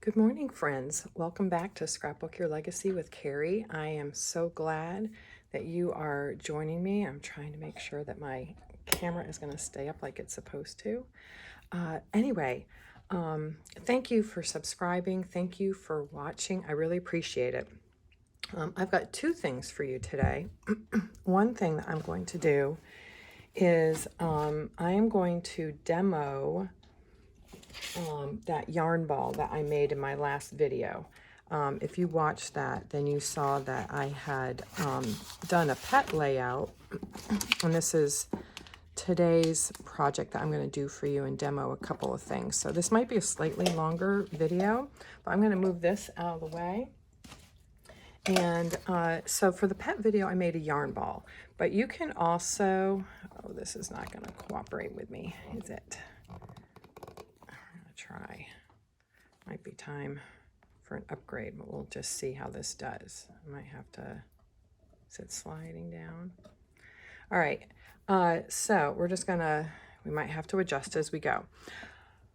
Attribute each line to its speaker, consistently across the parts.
Speaker 1: Good morning, friends. Welcome back to Scrapbook Your Legacy with Carrie. I am so glad that you are joining me. I'm trying to make sure that my camera is going to stay up like it's supposed to. Anyway, thank you for subscribing. Thank you for watching. I really appreciate it. I've got two things for you today. One thing that I'm going to do is I am going to demo that yarn ball that I made in my last video. If you watched that, then you saw that I had done a pet layout, and this is today's project that I'm going to do for you and demo a couple of things. So this might be a slightly longer video, but I'm going to move this out of the way. And so for the pet video, I made a yarn ball, but you can also, oh, this is not going to cooperate with me, is it? Try. Might be time for an upgrade, but we'll just see how this does. I might have to, is it sliding down? All right, so we're just gonna, we might have to adjust as we go.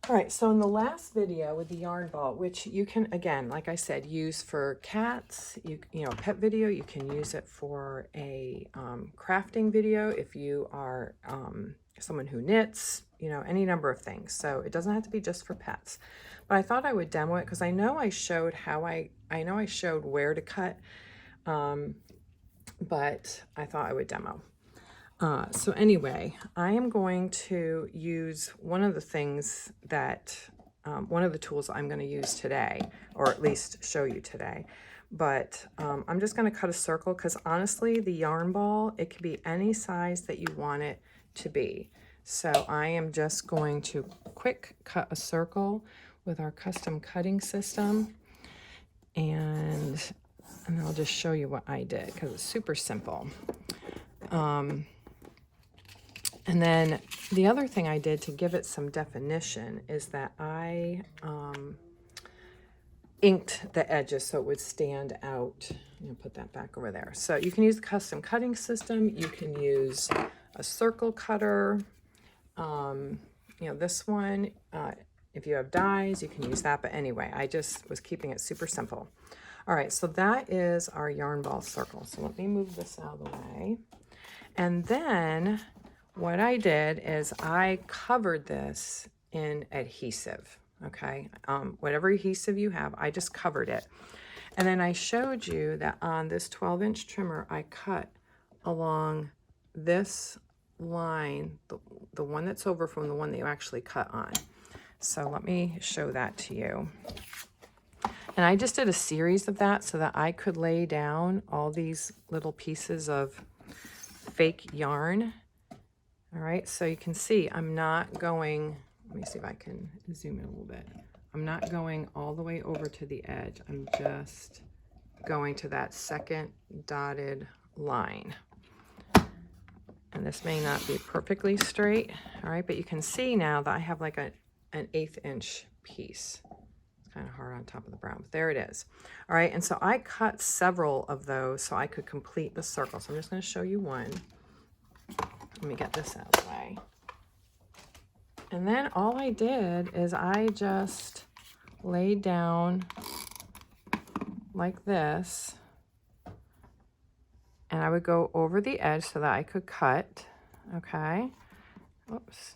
Speaker 1: All right, so in the last video with the yarn ball, which you can, again, like I said, use for cats, you know, pet video, you can use it for a crafting video if you are someone who knits, you know, any number of things. So it doesn't have to be just for pets. But I thought I would demo it because I know I showed how I know I showed where to cut, but I thought I would demo. So anyway, I am going to use one of the things that, one of the tools I'm going to use today, or at least show you today. But I'm just going to cut a circle because honestly, the yarn ball, it can be any size that you want it to be. So I am just going to quick cut a circle with our custom cutting system. And I'll just show you what I did because it's super simple. And then the other thing I did to give it some definition is that I inked the edges so it would stand out. I'm going to put that back over there. So you can use the custom cutting system. You can use a circle cutter. You know, this one, if you have dies, you can use that. But anyway, I just was keeping it super simple. All right, so that is our yarn ball circle. So let me move this out of the way. And then what I did is I covered this in adhesive, okay? Whatever adhesive you have, I just covered it. And then I showed you that on this 12-inch trimmer, I cut along this line, the one that's over from the one that you actually cut on. So let me show that to you. And I just did a series of that so that I could lay down all these little pieces of fake yarn. All right, so you can see I'm not going, let me see if I can zoom in a little bit. I'm not going all the way over to the edge. I'm just going to that second dotted line. And this may not be perfectly straight, all right, but you can see now that I have like an 1/8 inch piece. It's kind of hard on top of the brown, but there it is. All right, and so I cut several of those so I could complete the circle. So I'm just going to show you one. Let me get this out of the way. And then all I did is I just laid down like this. And I would go over the edge so that I could cut, okay? Oops,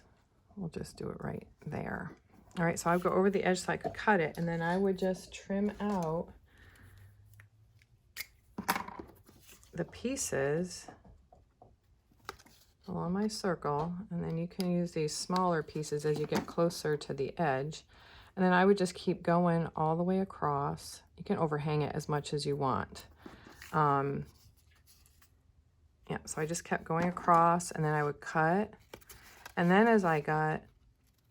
Speaker 1: we'll just do it right there. All right, so I would go over the edge so I could cut it, and then I would just trim out the pieces along my circle, and then you can use these smaller pieces as you get closer to the edge. And then I would just keep going all the way across. You can overhang it as much as you want. Yeah, so I just kept going across, and then I would cut. And then as I got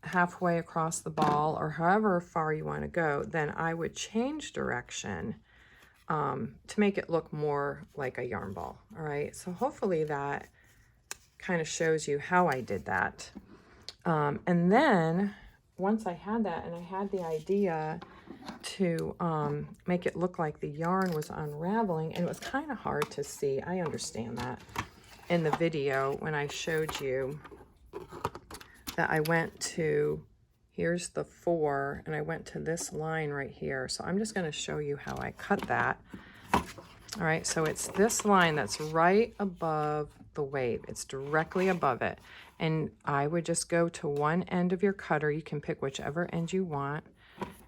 Speaker 1: halfway across the ball, or however far you want to go, then I would change direction to make it look more like a yarn ball. All right, so hopefully that kind of shows you how I did that. And then once I had that, and I had the idea to make it look like the yarn was unraveling, and it was kind of hard to see. I understand that in the video when I showed you that I went to here's the 4, and I went to this line right here. So I'm just going to show you how I cut that. All right, so it's this line that's right above the wave. It's directly above it. And I would just go to one end of your cutter. You can pick whichever end you want,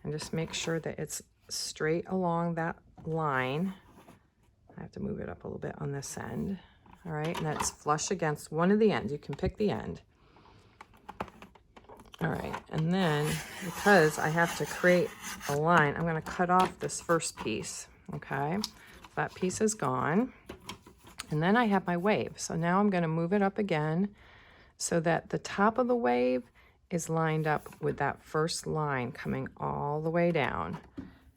Speaker 1: and just make sure that it's straight along that line. I have to move it up a little bit on this end. All right, and that's flush against one of the ends. You can pick the end. All right, and then because I have to create a line, I'm going to cut off this first piece. Okay, that piece is gone. And then I have my wave. So now I'm going to move it up again so that the top of the wave is lined up with that first line coming all the way down.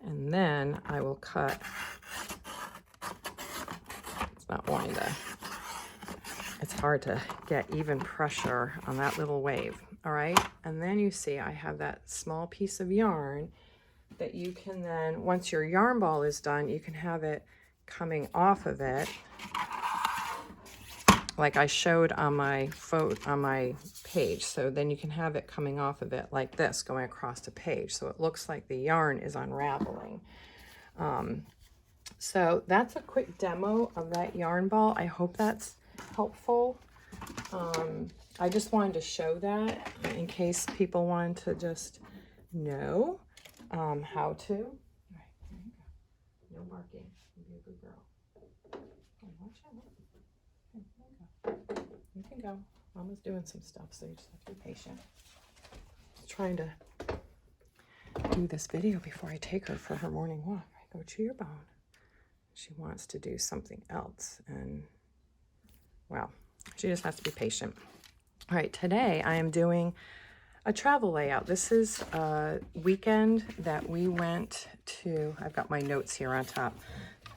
Speaker 1: And then I will cut. It's not wanting to, it's hard to get even pressure on that little wave. All right, and then you see I have that small piece of yarn that you can then, once your yarn ball is done, you can have it coming off of it, like I showed on my page. So then you can have it coming off of it like this, going across the page. So it looks like the yarn is unraveling. So that's a quick demo of that yarn ball. I hope that's helpful. I just wanted to show that in case people wanted to just know how to. All right, there you go. No barking. You be a good girl. Oh, watch out. Okay, there you go. You can go. Mama's doing some stuff, so you just have to be patient. I'm trying to do this video before I take her for her morning walk. I go chew your bone. She wants to do something else, and well, she just has to be patient. All right, today I am doing a travel layout. This is a weekend that we went to. I've got my notes here on top,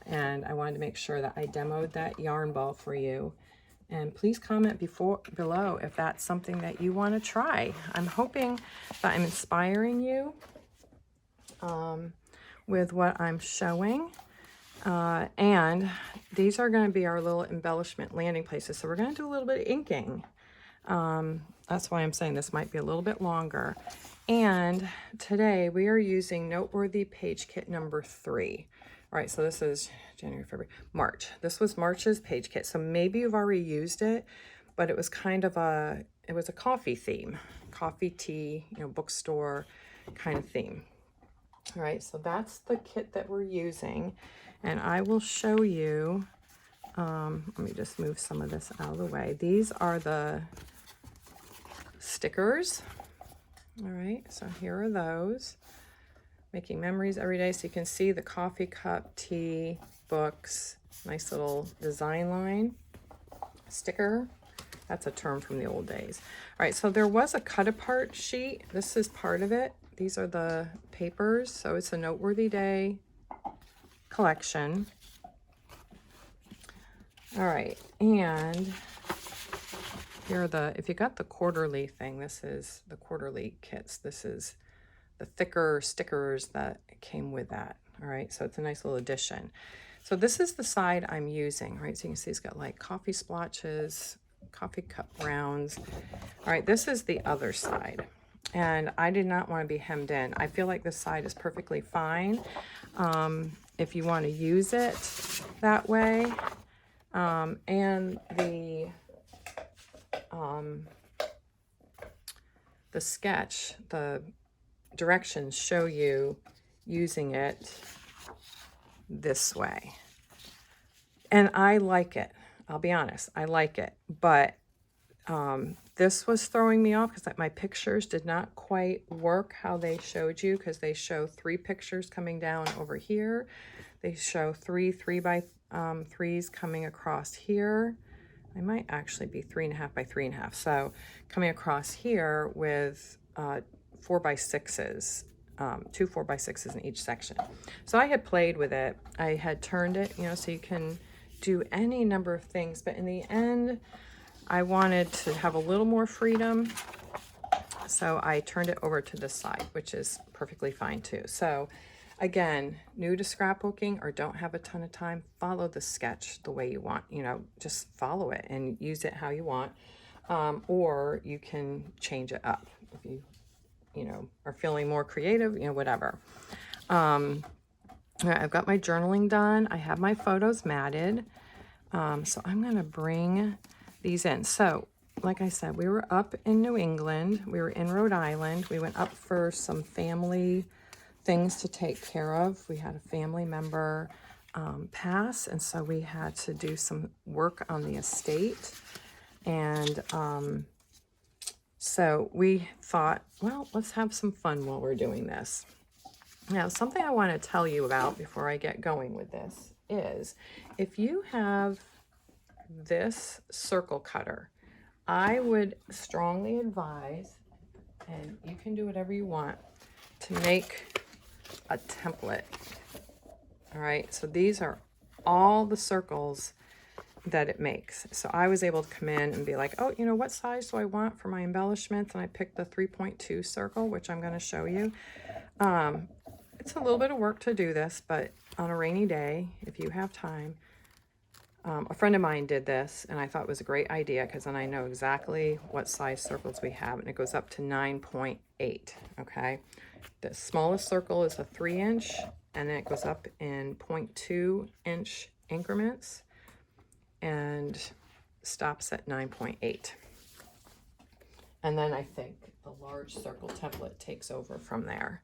Speaker 1: and I wanted to make sure that I demoed that yarn ball for you. And please comment below if that's something that you want to try. I'm hoping that I'm inspiring you with what I'm showing. And these are going to be our little embellishment landing places. So we're going to do a little bit of inking. That's why I'm saying this might be a little bit longer. And today we are using Noteworthy page kit number 3. All right, so this is January, February, March. This was March's page kit. So maybe you've already used it, but it was kind of it was a coffee theme, coffee, tea, bookstore kind of theme. All right, so that's the kit that we're using. And I will show you, let me just move some of this out of the way. These are the stickers. All right, so here are those. Making memories every day. So you can see the coffee cup, tea, books, nice little design line. Sticker, that's a term from the old days. All right, so there was a cut apart sheet. This is part of it. These are the papers. So it's a Noteworthy Day collection. All right, and here are if you got the quarterly thing, this is the quarterly kits. This is the thicker stickers that came with that. All right, so it's a nice little addition. So this is the side I'm using, right? So you can see it's got like coffee splotches, coffee cup rounds. All right, this is the other side. And I did not want to be hemmed in. I feel like this side is perfectly fine. If you want to use it that way. And the sketch, the directions show you using it this way. And I like it. I'll be honest, I like it. But this was throwing me off because my pictures did not quite work how they showed you, because they show 3 pictures coming down over here. They show 3 3x3s coming across here. I might actually be 3.5 by 3.5. So coming across here with 4x6s, 2 4x6s in each section. So I had played with it. I had turned it, so you can do any number of things. But in the end, I wanted to have a little more freedom. So I turned it over to this side, which is perfectly fine too. So again, new to scrapbooking or don't have a ton of time, follow the sketch the way you want. Just follow it and use it how you want. Or you can change it up if you you know, are feeling more creative, you know, whatever. All right, I've got my journaling done. I have my photos matted. So I'm going to bring these in. So, like I said, we were up in New England. We were in Rhode Island. We went up for some family things to take care of. We had a family member pass, and so we had to do some work on the estate. And so we thought, well, let's have some fun while we're doing this. Now, something I want to tell you about before I get going with this is if you have this circle cutter, I would strongly advise, and you can do whatever you want, to make a template. All right, so these are all the circles that it makes. So I was able to come in and be like, oh, you know, what size do I want for my embellishments? And I picked the 3.2 circle, which I'm going to show you. It's a little bit of work to do this, but on a rainy day, if you have time, a friend of mine did this, and I thought it was a great idea because then I know exactly what size circles we have, and it goes up to 9.8, okay? The smallest circle is a 3-inch, and then it goes up in 0.2-inch increments and stops at 9.8. And then I think the large circle template takes over from there.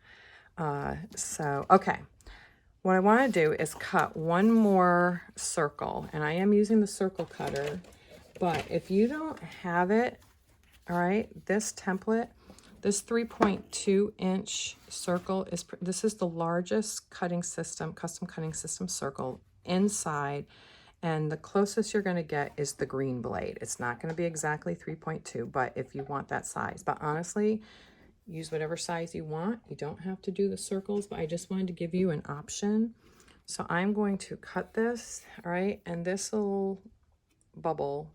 Speaker 1: Okay. What I want to do is cut one more circle, and I am using the circle cutter, but if you don't have it, all right, this template, this 3.2-inch circle this is the largest cutting system, custom cutting system circle inside, and the closest you're going to get is the green blade. It's not going to be exactly 3.2, but if you want that size, but honestly, use whatever size you want. You don't have to do the circles, but I just wanted to give you an option. So I'm going to cut this, all right? And this little bubble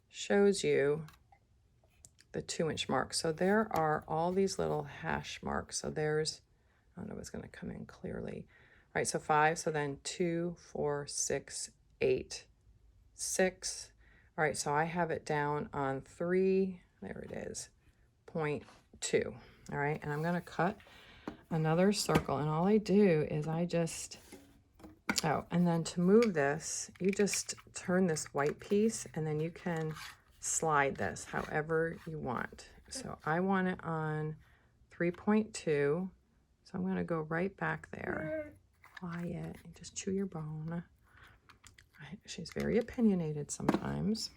Speaker 1: shows you the 2-inch mark. So there are all these little hash marks. So there's, I don't know if it's going to come in clearly. All right, so 5, so then 2, 4, 6, 8, 6. All right, so I have it down on 3, there it is, 0.2. All right, and I'm going to cut another circle, and all I do is I just, and then to move this, you just turn this white piece, and then you can slide this however you want. So I want it on 3.2, so I'm going to go right back there. Quiet, just chew your bone. She's very opinionated sometimes.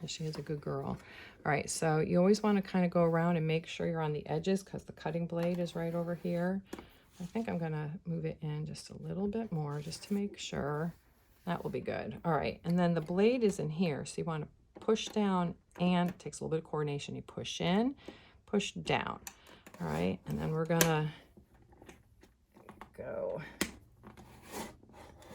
Speaker 1: She is a good girl. All right, so you always want to kind of go around and make sure you're on the edges because the cutting blade is right over here. I think I'm going to move it in just a little bit more just to make sure. That will be good. All right, and then the blade is in here, so you want to push down, and it takes a little bit of coordination. You push in, push down. All right, and then we're going to go.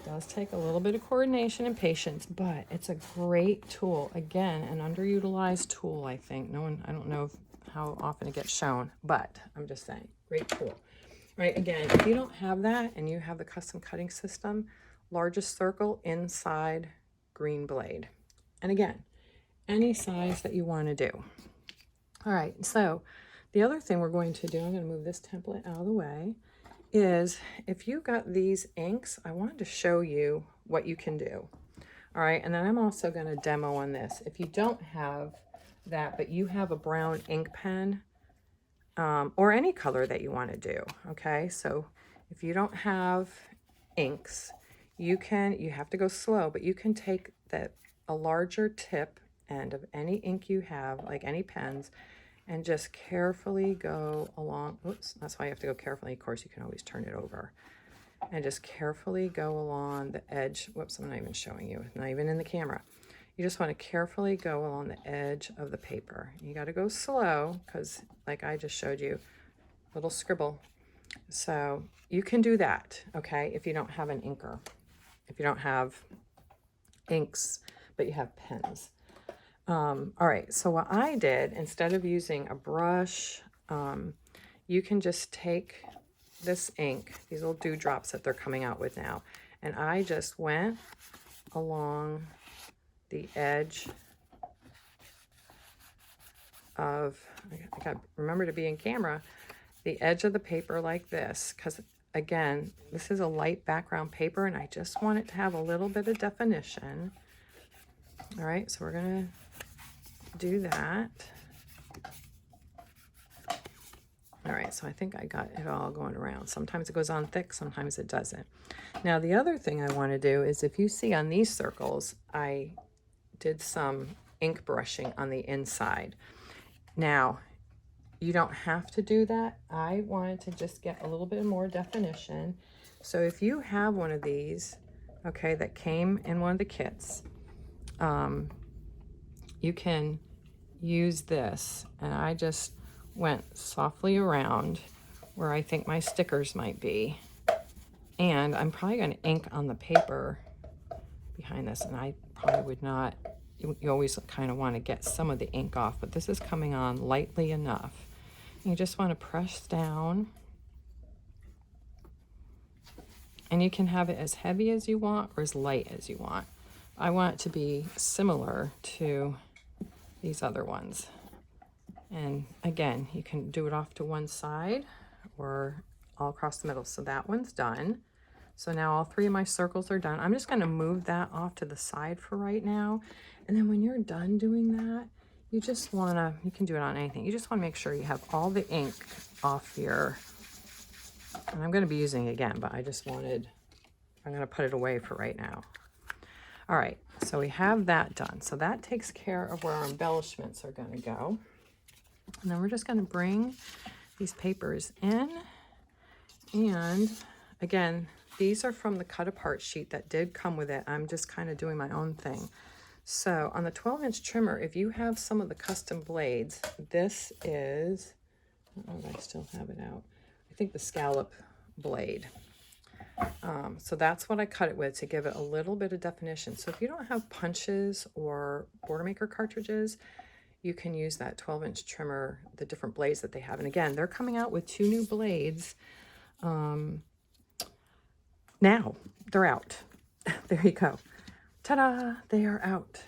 Speaker 1: Does take a little bit of coordination and patience, but it's a great tool. Again, an underutilized tool, I think. I don't know how often it gets shown, but I'm just saying, great tool. Right, again, if you don't have that and you have the custom cutting system, largest circle inside green blade. And again, any size that you want to do. All right, so the other thing we're going to do, I'm going to move this template out of the way, is if you got these inks, I wanted to show you what you can do. All right, and then I'm also going to demo on this. If you don't have that, but you have a brown ink pen, or any color that you want to do, okay? So if you don't have inks, you have to go slow, but you can take a larger tip end of any ink you have, like any pens, and just carefully go along. Oops, that's why you have to go carefully. Of course, you can always turn it over. And just carefully go along the edge. Whoops, I'm not even showing you. Not even in the camera. You just want to carefully go along the edge of the paper. You got to go slow because, like I just showed you, little scribble. So you can do that, okay, if you don't have an inker. If you don't have inks, but you have pens. All right, so what I did, instead of using a brush, you can just take this ink, these little dewdrops that they're coming out with now, and I just went along the edge of, I got to remember to be in camera, the edge of the paper like this, because again, this is a light background paper and I just want it to have a little bit of definition. All right, so we're gonna do that. All right, so I think I got it all going around. Sometimes it goes on thick, sometimes it doesn't. Now, the other thing I want to do is, if you see on these circles, I did some ink brushing on the inside. Now, you don't have to do that. I wanted to just get a little bit more definition. So if you have one of these, okay, that came in one of the kits, you can use this. And I just went softly around where I think my stickers might be. And I'm probably going to ink on the paper behind this, and I probably would not, you always kind of want to get some of the ink off, but this is coming on lightly enough. You just want to press down, and you can have it as heavy as you want or as light as you want. I want it to be similar to these other ones. And again, you can do it off to one side or all across the middle. So that one's done. So now all three of my circles are done. I'm just going to move that off to the side for right now. And then when you're done doing that, you just want to, you can do it on anything. You just want to make sure you have all the ink off here. And I'm going to be using it again, but I just wanted, I'm going to put it away for right now. All right, so we have that done. So that takes care of where our embellishments are going to go. And then we're just going to bring these papers in. And again, these are from the cut apart sheet that did come with it. I'm just kind of doing my own thing. So on the 12-inch trimmer, if you have some of the custom blades, this is, I don't know if I still have it out. I think the scallop blade. So that's what I cut it with to give it a little bit of definition. So if you don't have punches or Boilermaker cartridges, you can use that 12-inch trimmer, the different blades that they have. And again, they're coming out with 2 new blades. Now they're out. There you go. Ta-da, they are out.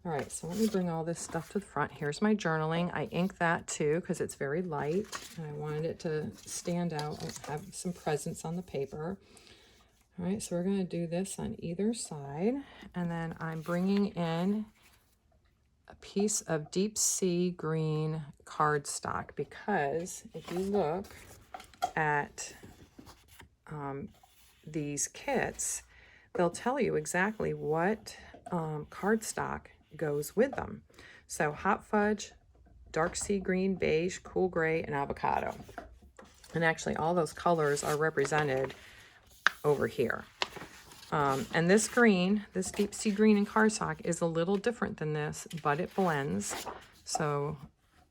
Speaker 1: All right, so let me bring all this stuff to the front. Here's my journaling. I ink that too because it's very light and I wanted it to stand out and have some presence on the paper. All right, so we're going to do this on either side, and then I'm bringing in a piece of deep sea green cardstock, because if you look at these kits, they'll tell you exactly what cardstock goes with them. So hot fudge, dark sea green, beige, cool gray, and avocado. And actually all those colors are represented over here. And this green, this deep sea green in cardstock is a little different than this, but it blends. So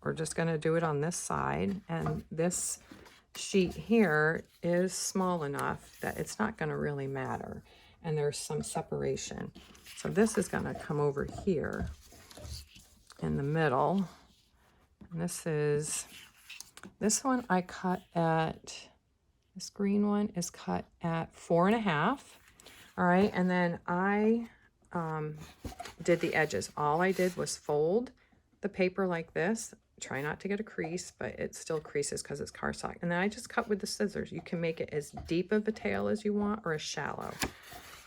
Speaker 1: we're just going to do it on this side. And this sheet here is small enough that it's not going to really matter. And there's some separation. So this is going to come over here in the middle. And this one I cut at, this green one is cut at 4.5. All right, and then I did the edges. All I did was fold the paper like this. Try not to get a crease, but it still creases because it's cardstock. And then I just cut with the scissors. You can make it as deep of a tail as you want or as shallow.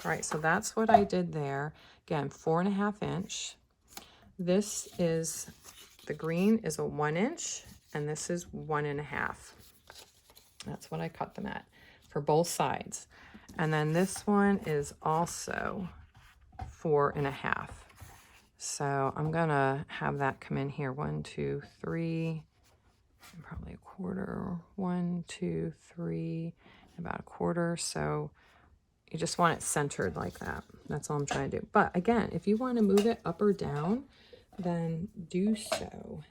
Speaker 1: All right, so that's what I did there. Again, 4.5 inch. This is, the green is a 1 inch, and this is 1.5. That's what I cut them at for both sides. And then this one is also 4.5. So I'm gonna have that come in here. 1, 2, 3, and probably a quarter. 1, 2, 3, about a quarter. So you just want it centered like that. That's all I'm trying to do. But again, if you want to move it up or down, then do so.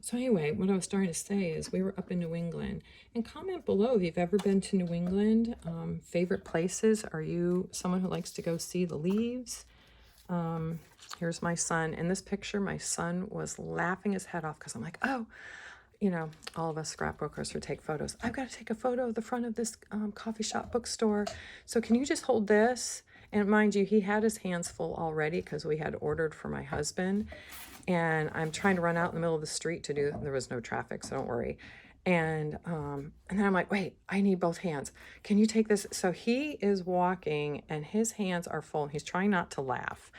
Speaker 1: So anyway, what I was starting to say is we were up in New England, and comment below if you've ever been to New England. Favorite places. Are you someone who likes to go see the leaves? Here's my son. In this picture, my son was laughing his head off because I'm like, oh, you know, all of us scrapbookers would take photos. I've got to take a photo of the front of this coffee shop bookstore. So can you just hold this? And mind you, he had his hands full already because we had ordered for my husband. And I'm trying to run out in the middle of the street to do, there was no traffic, so don't worry. And then I'm like, wait, I need both hands. Can you take this? So he is walking and his hands are full. He's trying not to laugh.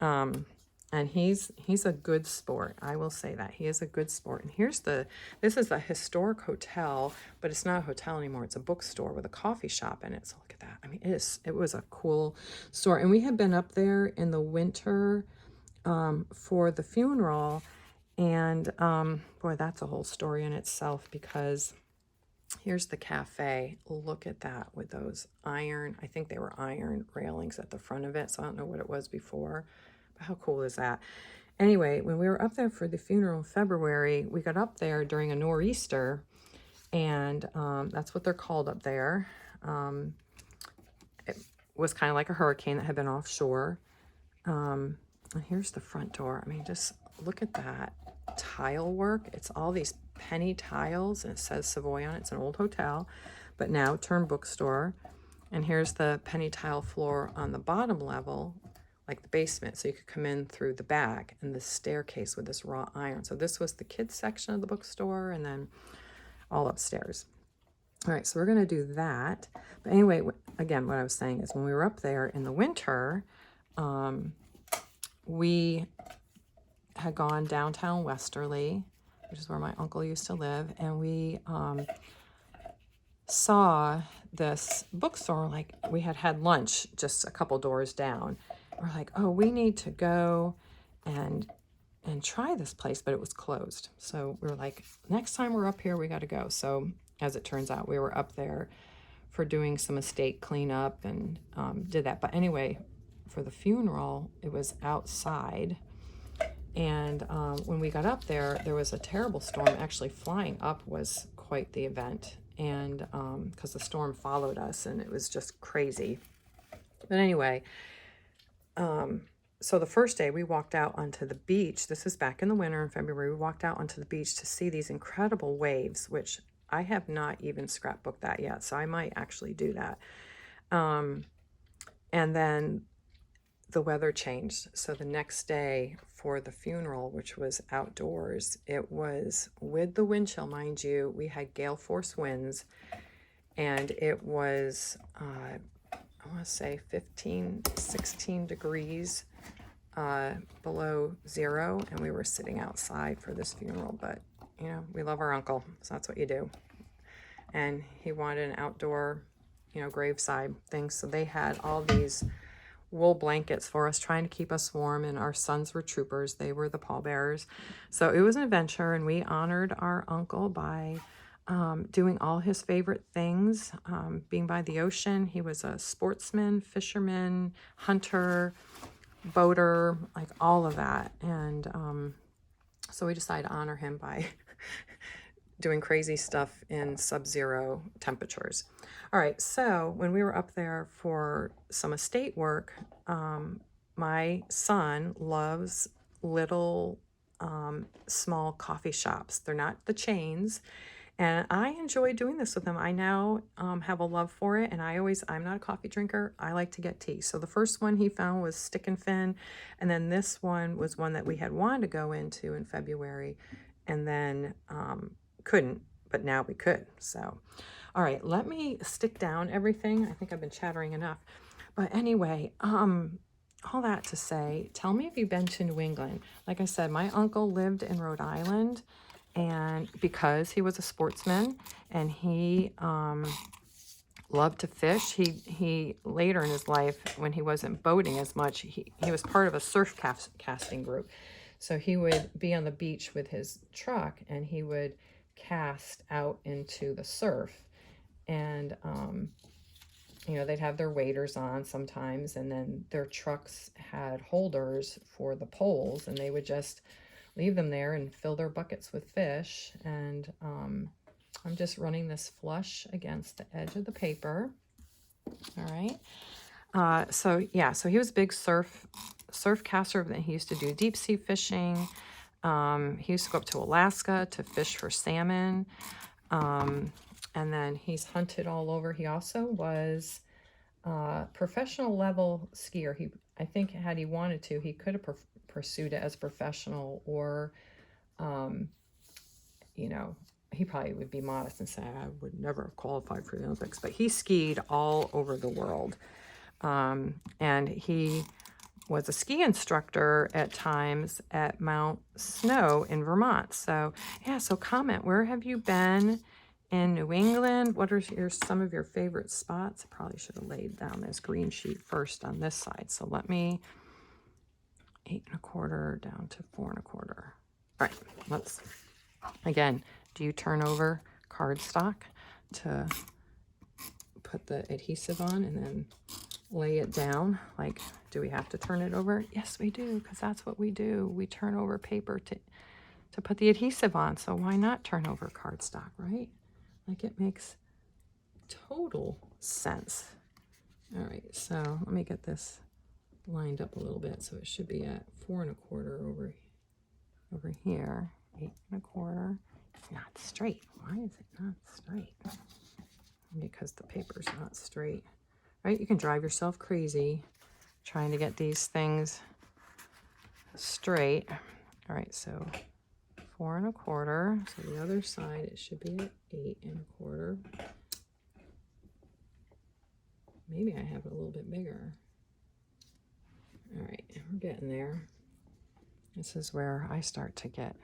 Speaker 1: And he's a good sport. I will say that. He is a good sport. And this is a historic hotel, but it's not a hotel anymore. It's a bookstore with a coffee shop in it. So look at that. I mean, it was a cool store. And we had been up there in the winter for the funeral. And boy, that's a whole story in itself, because here's the cafe. Look at that with those I think they were iron railings at the front of it. So I don't know what it was before, but how cool is that? Anyway, when we were up there for the funeral in February, we got up there during a nor'easter, and that's what they're called up there. It was kind of like a hurricane that had been offshore. And here's the front door. I mean, just look at that tile work. It's all these penny tiles, and it says Savoy on it. It's an old hotel, but now turned bookstore. And here's the penny tile floor on the bottom level, like the basement, so you could come in through the back, and the staircase with this wrought iron. So this was the kids section of the bookstore, and then all upstairs. All right, so we're going to do that. But anyway, again, what I was saying is when we were up there in the winter, we had gone downtown Westerly, which is where my uncle used to live, and we saw this bookstore. Like, we had lunch just a couple doors down. We're like, oh, we need to go and try this place, but it was closed. So we were like, next time we're up here, we got to go. So as it turns out, we were up there for doing some estate cleanup and did that. But anyway, for the funeral, it was outside. And when we got up there, there was a terrible storm. Actually, flying up was quite the event. And because the storm followed us, and it was just crazy. But anyway, so the first day we walked out onto the beach. This is back in the winter in February. We walked out onto the beach to see these incredible waves, which I have not even scrapbooked that yet. So I might actually do that. And then the weather changed. So the next day for the funeral, which was outdoors, it was with the wind chill, mind you. We had gale force winds, and it was, I want to say 15, 16 degrees below zero, and we were sitting outside for this funeral. But, you know, we love our uncle, so that's what you do. And he wanted an outdoor, you know, graveside thing. So they had all these wool blankets for us, trying to keep us warm, and our sons were troopers. They were the pallbearers. So it was an adventure, and we honored our uncle by doing all his favorite things, being by the ocean. He was a sportsman, fisherman, hunter, boater, like all of that. And so we decided to honor him by doing crazy stuff in sub-zero temperatures. All right, so when we were up there for some estate work, my son loves little small coffee shops. They're not the chains. And I enjoy doing this with him. I now have a love for it, and I'm not a coffee drinker. I like to get tea. So the first one he found was Stick and Fin, and then this one was one that we had wanted to go into in February, and then couldn't, but now we could. So, all right, let me stick down everything. I think I've been chattering enough. But anyway, all that to say, tell me if you've been to New England. Like I said, my uncle lived in Rhode Island, and because he was a sportsman and he loved to fish, he later in his life, when he wasn't boating as much, he was part of a surf casting group. So he would be on the beach with his truck, and he would cast out into the surf. And you know, they'd have their waders on sometimes, and then their trucks had holders for the poles, and they would just leave them there and fill their buckets with fish. And I'm just running this flush against the edge of the paper. All right. So yeah, so he was a big surf caster. He used to do deep sea fishing. He used to go up to Alaska to fish for salmon. And then he's hunted all over. He also was professional level skier. I think had he wanted to, he could have pursued it as professional, or, you know, he probably would be modest and say, I would never have qualified for the Olympics, but he skied all over the world. And he was a ski instructor at times at Mount Snow in Vermont. So yeah, so comment, where have you been in New England? What are some of your favorite spots? I probably should have laid down this green sheet first on this side. So let me 8 1/4 down to 4 1/4. All right, let's, again, do you turn over cardstock to put the adhesive on and then lay it down? Like, do we have to turn it over? Yes, we do, because that's what we do. We turn over paper to put the adhesive on. So why not turn over cardstock, right? Like, it makes total sense. All right, so let me get this lined up a little bit. So it should be at 4 1/4 over here. 8 1/4. It's not straight. Why is it not straight? Because the paper's not straight. Right? You can drive yourself crazy trying to get these things straight. All right, so 4 1/4. So the other side, it should be at 8 1/4. Maybe I have it a little bit bigger. All right, we're getting there. This is where I start to get,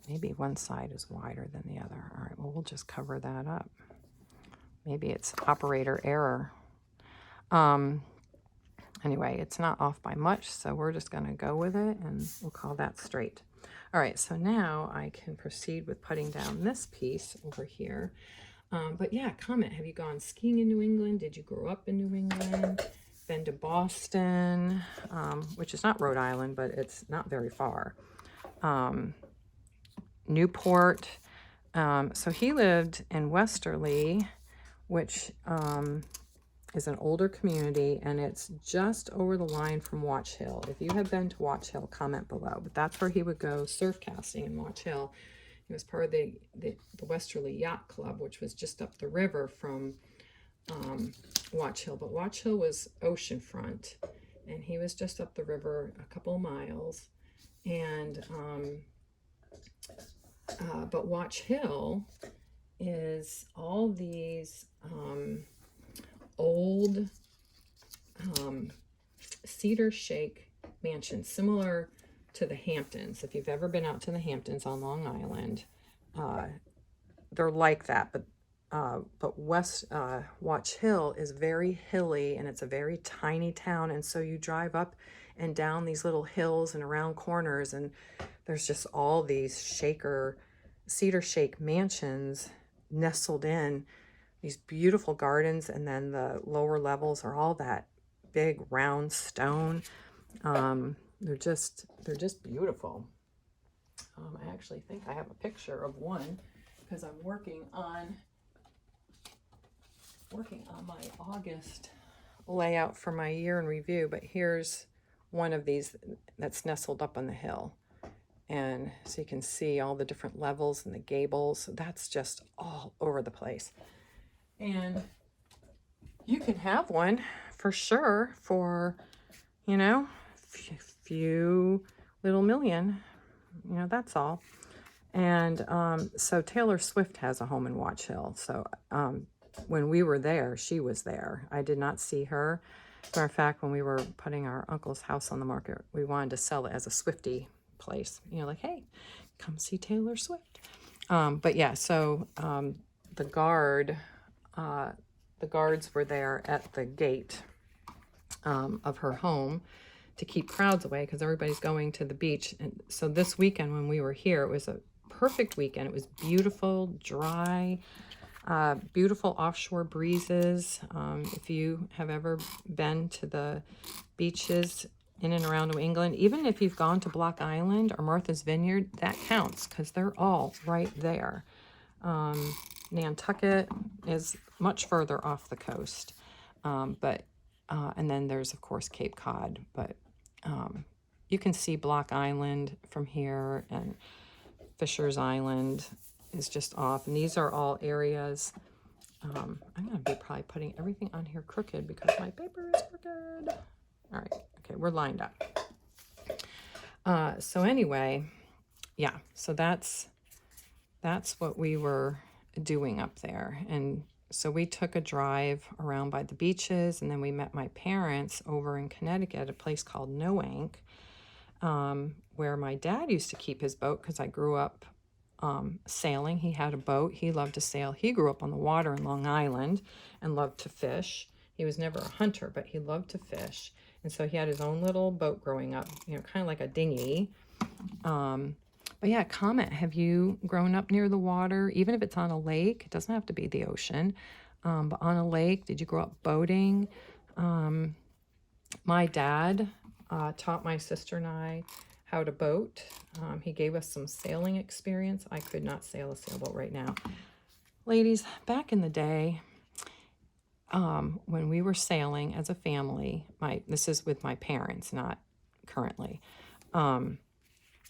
Speaker 1: maybe one side is wider than the other. All right, well, we'll just cover that up. Maybe it's operator error. Anyway, it's not off by much, so we're just going to go with it, and we'll call that straight. All right, so now I can proceed with putting down this piece over here. But yeah, comment, have you gone skiing in New England? Did you grow up in New England? Been to Boston, which is not Rhode Island, but it's not very far. Newport. So he lived in Westerly, which is an older community, and it's just over the line from Watch Hill. If you have been to Watch Hill, comment below. But that's where he would go surf casting in Watch Hill. He was part of the Westerly Yacht Club, which was just up the river from Watch Hill. But Watch Hill was oceanfront, and he was just up the river a couple of miles. And but Watch Hill is all these old cedar shake mansions, similar to the Hamptons. If you've ever been out to the Hamptons on Long Island, they're like that. But Watch Hill is very hilly, and it's a very tiny town. And so you drive up and down these little hills and around corners, and there's just all these cedar shake mansions nestled in these beautiful gardens, and then the lower levels are all that big round stone. They're just beautiful. I actually think I have a picture of one, because I'm working on my August layout for my year in review. But here's one of these that's nestled up on the hill, and so you can see all the different levels and the gables. That's just all over the place. And you can have one for sure for, you know, few little million, you know, that's all. And so Taylor Swift has a home in Watch Hill. So when we were there, she was there. I did not see her. As a matter of fact, when we were putting our uncle's house on the market, we wanted to sell it as a Swiftie place. You know, like, hey, come see Taylor Swift. But yeah, so the guards were there at the gate of her home to keep crowds away, because everybody's going to the beach. And so this weekend when we were here, it was a perfect weekend. It was beautiful, dry, beautiful offshore breezes. If you have ever been to the beaches in and around New England, even if you've gone to Block Island or Martha's Vineyard, that counts, because they're all right there. Nantucket is much further off the coast, and then there's of course Cape Cod, but you can see Block Island from here, and Fisher's Island is just off, and these are all areas. I'm gonna be probably putting everything on here crooked because my paper is crooked. All right, okay, we're lined up. So anyway, yeah, so that's that's what we were doing up there. And so we took a drive around by the beaches, and then we met my parents over in Connecticut at a place called Noank, where my dad used to keep his boat because I grew up sailing. He had a boat. He loved to sail. He grew up on the water in Long Island and loved to fish. He was never a hunter, but he loved to fish. And so he had his own little boat growing up, you know, kind of like a dinghy. But yeah, comment, have you grown up near the water? Even if it's on a lake, it doesn't have to be the ocean, but on a lake, did you grow up boating? My dad taught my sister and I how to boat. He gave us some sailing experience. I could not sail a sailboat right now. Ladies, back in the day, when we were sailing as a family, this is with my parents, not currently,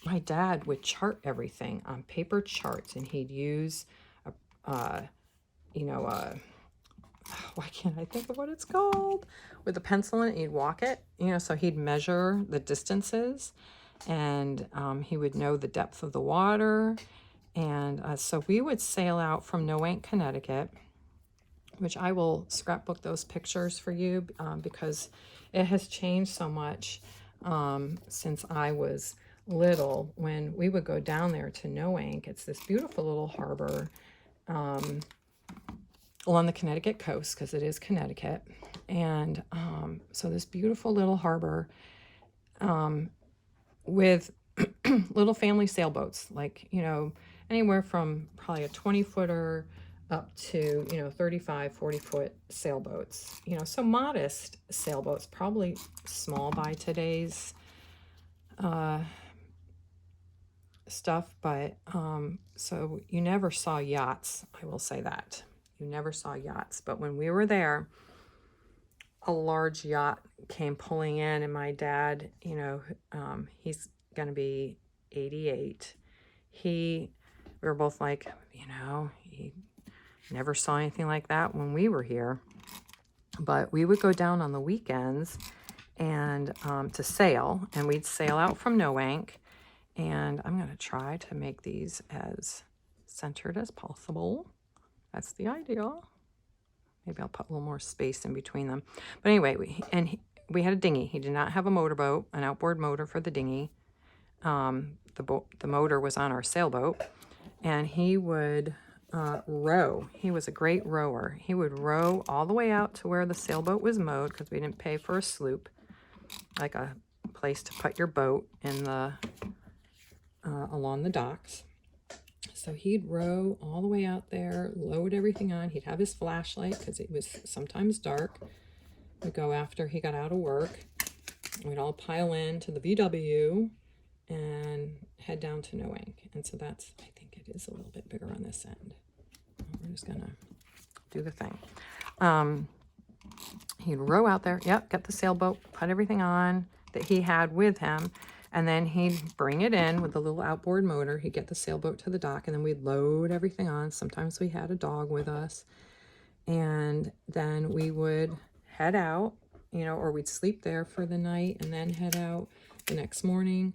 Speaker 1: my dad would chart everything on paper charts, and he'd use why can't I think of what it's called? With a pencil in it, he'd walk it, so he'd measure the distances, and he would know the depth of the water. And so we would sail out from Noank, Connecticut, which I will scrapbook those pictures for you because it has changed so much since I was little. When we would go down there to Noank, it's this beautiful little harbor along the Connecticut coast, because it is Connecticut. And so this beautiful little harbor with little family sailboats, like, anywhere from probably a 20-footer up to, 35, 40-foot sailboats, so modest sailboats, probably small by today's stuff, but so you never saw yachts, I will say that. You never saw yachts, but when we were there, a large yacht came pulling in, and my dad, he's going to be 88. We were both like, he never saw anything like that when we were here. But we would go down on the weekends and to sail, and we'd sail out from Noank. And I'm going to try to make these as centered as possible. That's the idea. Maybe I'll put a little more space in between them. But anyway, we had a dinghy. He did not have a motorboat, an outboard motor for the dinghy. The motor was on our sailboat, and he would row. He was a great rower. He would row all the way out to where the sailboat was mowed, because we didn't pay for a sloop, like a place to put your boat in the along the docks. So he'd row all the way out there, load everything on. He'd have his flashlight because it was sometimes dark. We'd go after he got out of work. We'd all pile in to the VW and head down to Noank. And so I think it is a little bit bigger on this end. We're just going to do the thing. He'd row out there. Yep, get the sailboat, put everything on that he had with him. And then he'd bring it in with the little outboard motor. He'd get the sailboat to the dock, and then we'd load everything on. Sometimes we had a dog with us. And then we would head out, or we'd sleep there for the night and then head out the next morning.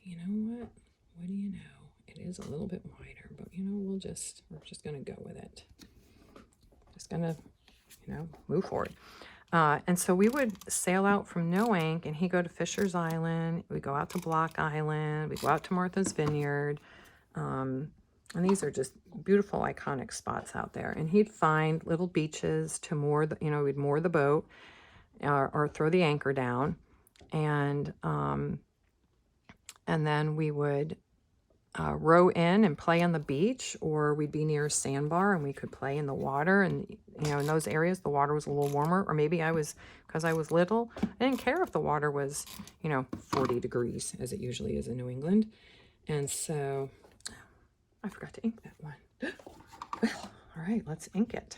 Speaker 1: You know what? What do you know? It is a little bit wider, but, we're just going to go with it. Just going to, move forward. And so we would sail out from Noank, and he'd go to Fisher's Island. We'd go out to Block Island. We'd go out to Martha's Vineyard. And these are just beautiful, iconic spots out there. And he'd find little beaches to moor, we'd moor the boat or throw the anchor down. And then we would row in and play on the beach, or we'd be near a sandbar and we could play in the water. And, in those areas, the water was a little warmer, or maybe because I was little, I didn't care if the water was, 40 degrees, as it usually is in New England. And so I forgot to ink that one. Well, all right, let's ink it.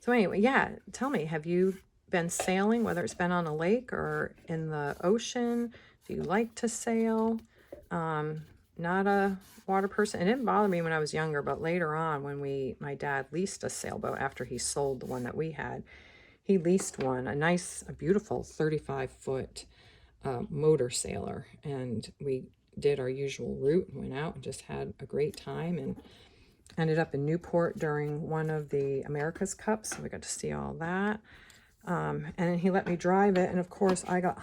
Speaker 1: So anyway, yeah, tell me, have you been sailing, whether it's been on a lake or in the ocean? Do you like to sail? Not a water person. It didn't bother me when I was younger, but later on, when my dad leased a sailboat after he sold the one that we had, he leased one, a beautiful 35-foot motor sailor, and we did our usual route and went out and just had a great time, and ended up in Newport during one of the America's Cups, so we got to see all that. And then he let me drive it, and of course I got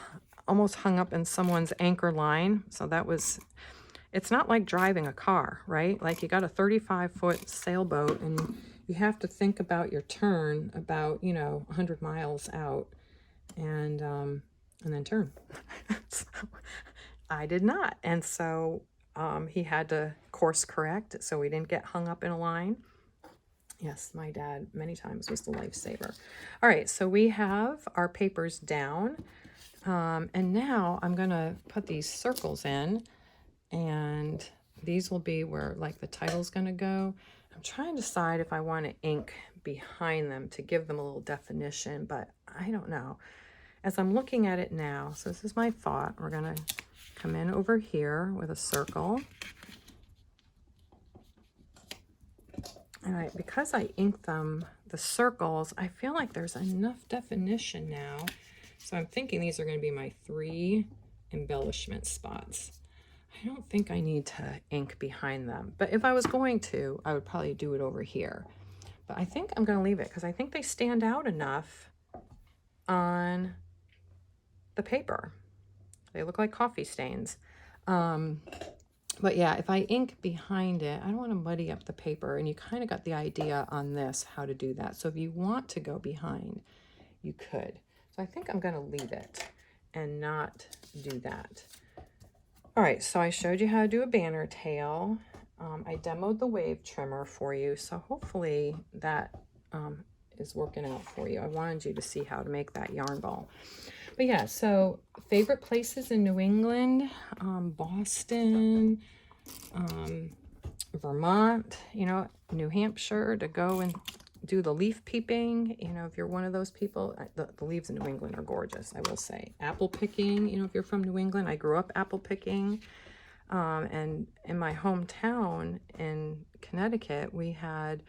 Speaker 1: almost hung up in someone's anchor line, so that was, it's not like driving a car, right? Like, you got a 35-foot sailboat and you have to think about your turn about, 100 miles out, and then turn. So I did not. And so he had to course correct so we didn't get hung up in a line. Yes, my dad many times was the lifesaver. All right, so we have our papers down. And now I'm going to put these circles in, and these will be where like the title's going to go. I'm trying to decide if I want to ink behind them to give them a little definition, but I don't know. As I'm looking at it now, so this is my thought. We're going to come in over here with a circle. All right, because I inked them, the circles, I feel like there's enough definition now. So I'm thinking these are going to be my 3 embellishment spots. I don't think I need to ink behind them, but if I was going to, I would probably do it over here. But I think I'm going to leave it because I think they stand out enough on the paper. They look like coffee stains. But yeah, if I ink behind it, I don't want to muddy up the paper, and you kind of got the idea on this, how to do that. So if you want to go behind, you could. So I think I'm going to leave it and not do that. All right, so I showed you how to do a banner tail. I demoed the wave trimmer for you, so hopefully that is working out for you. I wanted you to see how to make that yarn ball. But yeah, so favorite places in New England, Boston, Vermont, New Hampshire, to go and do the leaf peeping. If you're one of those people, the leaves in New England are gorgeous, I will say. Apple picking, if you're from New England, I grew up apple picking. And in my hometown in Connecticut, we had,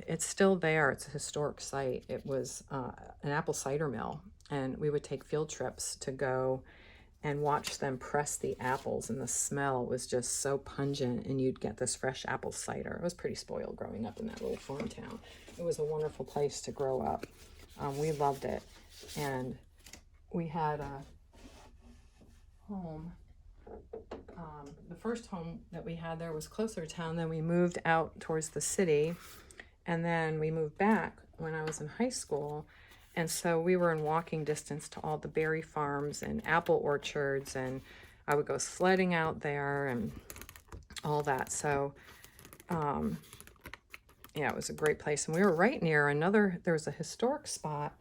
Speaker 1: it's still there, it's a historic site. It was an apple cider mill, and we would take field trips to go and watch them press the apples, and the smell was just so pungent, and you'd get this fresh apple cider. I was pretty spoiled growing up in that little farm town. It was a wonderful place to grow up. We loved it, and we had a home. The first home that we had there was closer to town. Then we moved out towards the city, and then we moved back when I was in high school. And so we were in walking distance to all the berry farms and apple orchards, and I would go sledding out there and all that. So, yeah, it was a great place. And we were right near there was a historic spot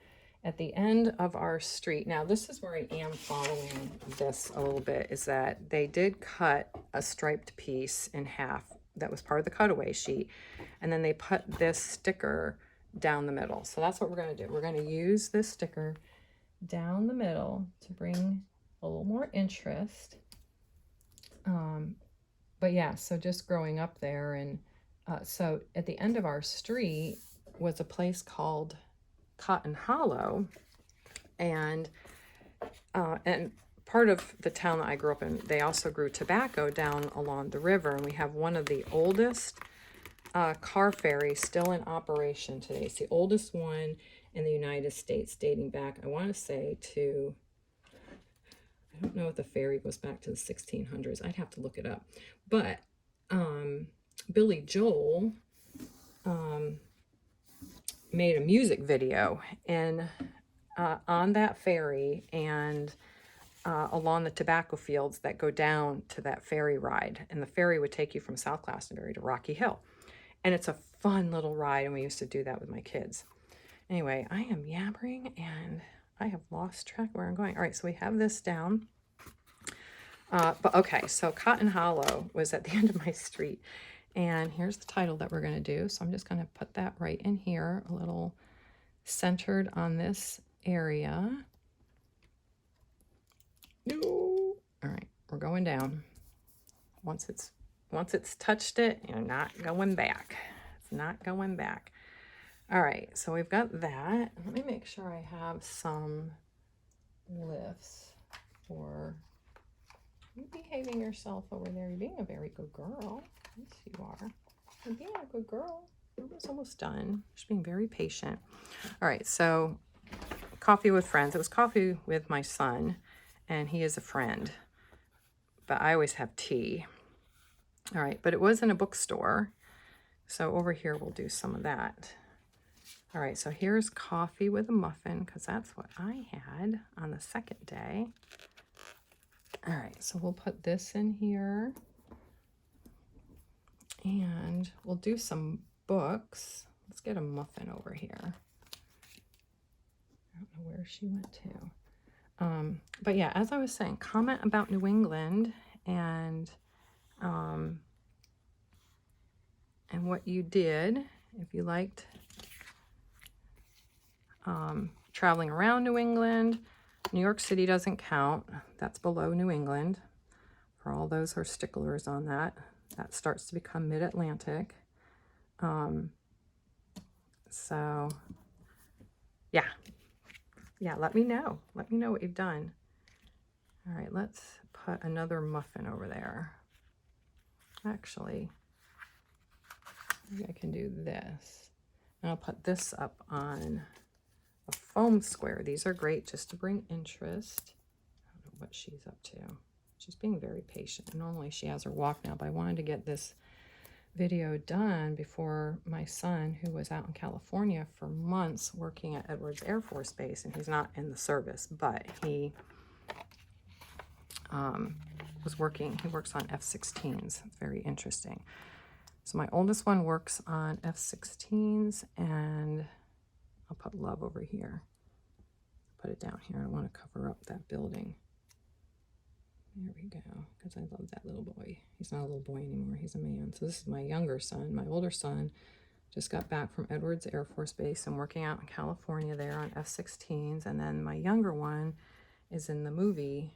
Speaker 1: at the end of our street. Now, this is where I am following this a little bit, is that they did cut a striped piece in half. That was part of the cutaway sheet. And then they put this sticker down the middle. So that's what we're going to do. We're going to use this sticker down the middle to bring a little more interest. But yeah, so just growing up there, and so at the end of our street was a place called Cotton Hollow, and part of the town that I grew up in, they also grew tobacco down along the river, and we have one of the oldest car ferries still in operation today. It's the oldest one in the United States, dating back, I want to say, to, I don't know if the ferry goes back to the 1600s. I'd have to look it up. But Billy Joel made a music video on that ferry, and along the tobacco fields that go down to that ferry ride. And the ferry would take you from South Glastonbury to Rocky Hill. And it's a fun little ride, and we used to do that with my kids. Anyway, I am yabbering, and I have lost track of where I'm going. All right, so we have this down. But okay, so Cotton Hollow was at the end of my street. And here's the title that we're going to do. So I'm just going to put that right in here, a little centered on this area. No. All right, we're going down. Once it's touched it, you're not going back. It's not going back. All right, so we've got that. Let me make sure I have some lifts for You're behaving yourself over there. You're being a very good girl. Yes, you are. You're being a good girl. It was almost done. Just being very patient. All right, so coffee with friends. It was coffee with my son, and he is a friend. But I always have tea. All right, but it was in a bookstore. So over here, we'll do some of that. All right, so here's coffee with a muffin, because that's what I had on the second day. All right, so we'll put this in here. And we'll do some books. Let's get a muffin over here. I don't know where she went to. But yeah, as I was saying, comment about New England and what you did. If you liked traveling around New England. New York City doesn't count. That's below New England. For all those who are sticklers on that. That starts to become mid-Atlantic. So, yeah. Yeah, let me know. Let me know what you've done. All right, let's put another muffin over there. Actually, maybe I can do this. And I'll put this up on a foam square. These are great just to bring interest. I don't know what she's up to. She's being very patient. Normally she has her walk now, but I wanted to get this video done before my son, who was out in California for months working at Edwards Air Force Base, and he's not in the service, but he he works on F-16s. It's very interesting. So my oldest one works on F-16s, and I'll put love over here. Put it down here. I don't want to cover up that building. There we go, because I love that little boy. He's not a little boy anymore. He's a man. So this is my younger son. My older son just got back from Edwards Air Force Base and working out in California there on F-16s. And then my younger one is in the movie,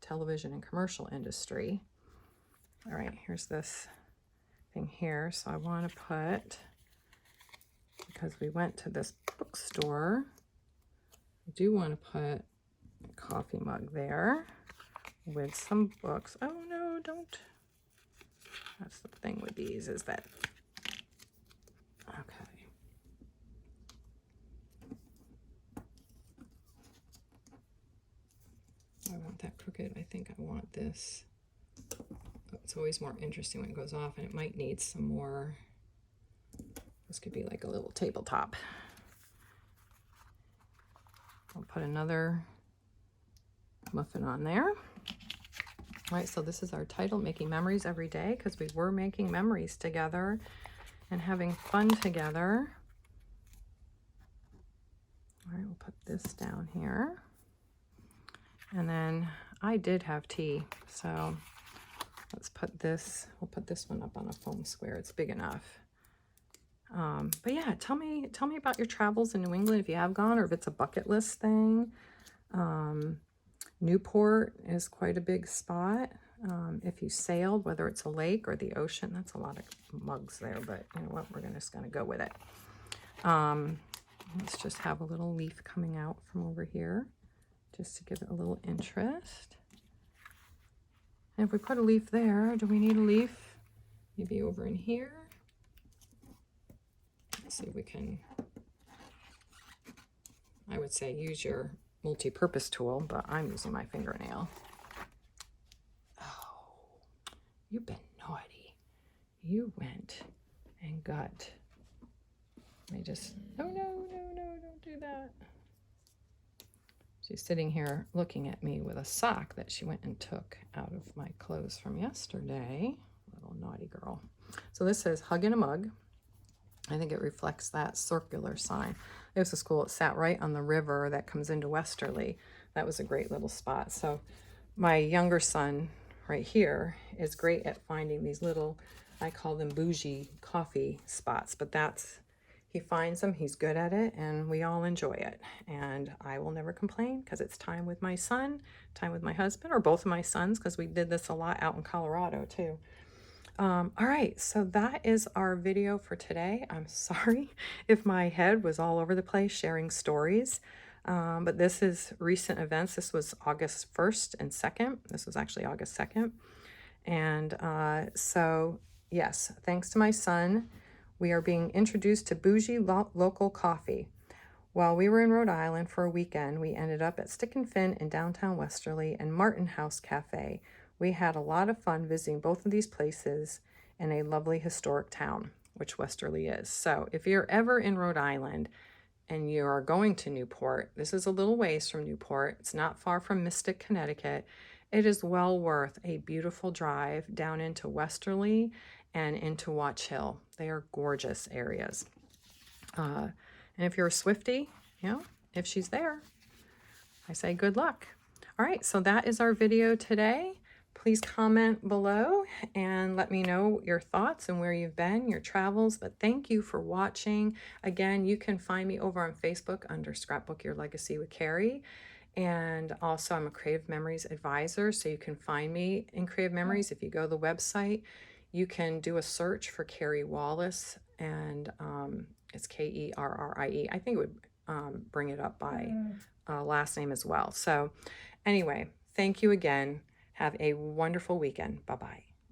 Speaker 1: television, and commercial industry. All right, here's this thing here. So I want to put, because we went to this bookstore, I do want to put a coffee mug there with some books. Oh no, don't. That's the thing with these, is that, okay. I want that crooked. I think I want this. It's always more interesting when it goes off, and it might need some more. This could be like a little tabletop. I'll put another muffin on there. All right, so this is our title, Making Memories Every Day, because we were making memories together and having fun together. All right, we'll put this down here. And then I did have tea, so let's put this, we'll put this one up on a foam square. It's big enough. But yeah, tell me about your travels in New England, if you have gone, or if it's a bucket list thing. Newport is quite a big spot. If you sailed, whether it's a lake or the ocean, that's a lot of mugs there, but you know what, we're just gonna go with it. Let's just have a little leaf coming out from over here, just to give it a little interest. And if we put a leaf there, do we need a leaf maybe over in here? Let's see if we can, I would say use your multi-purpose tool, but I'm using my fingernail. Oh, you've been naughty. You went and got, let me just, oh no, don't do that. She's sitting here looking at me with a sock that she went and took out of my clothes from yesterday. Little naughty girl. So this says hug in a mug. I think it reflects that circular sign. There's a school that sat right on the river that comes into Westerly. That was a great little spot. So my younger son right here is great at finding these little, I call them bougie coffee spots, but that's, he finds them, he's good at it, and we all enjoy it. And I will never complain, because it's time with my son, time with my husband, or both of my sons, because we did this a lot out in Colorado too. All right, so that is our video for today. I'm sorry if my head was all over the place sharing stories. But this is recent events. This was August 1st and 2nd. This was actually August 2nd. And so, yes, thanks to my son, we are being introduced to bougie local coffee. While we were in Rhode Island for a weekend, we ended up at Stick and Fin in downtown Westerly and Martin House Cafe. We had a lot of fun visiting both of these places in a lovely historic town, which Westerly is. So if you're ever in Rhode Island and you are going to Newport, this is a little ways from Newport. It's not far from Mystic, Connecticut. It is well worth a beautiful drive down into Westerly and into Watch Hill. They are gorgeous areas. And if you're a Swiftie, you know, if she's there, I say good luck. All right, so that is our video today. Please comment below and let me know your thoughts and where you've been, your travels. But thank you for watching. Again, you can find me over on Facebook under Scrapbook Your Legacy with Carrie. And also I'm a Creative Memories advisor, so you can find me in Creative Memories. If you go to the website, you can do a search for Carrie Wallace, and it's Kerrie. I think it would bring it up by last name as well. So anyway, thank you again. Have a wonderful weekend. Bye-bye.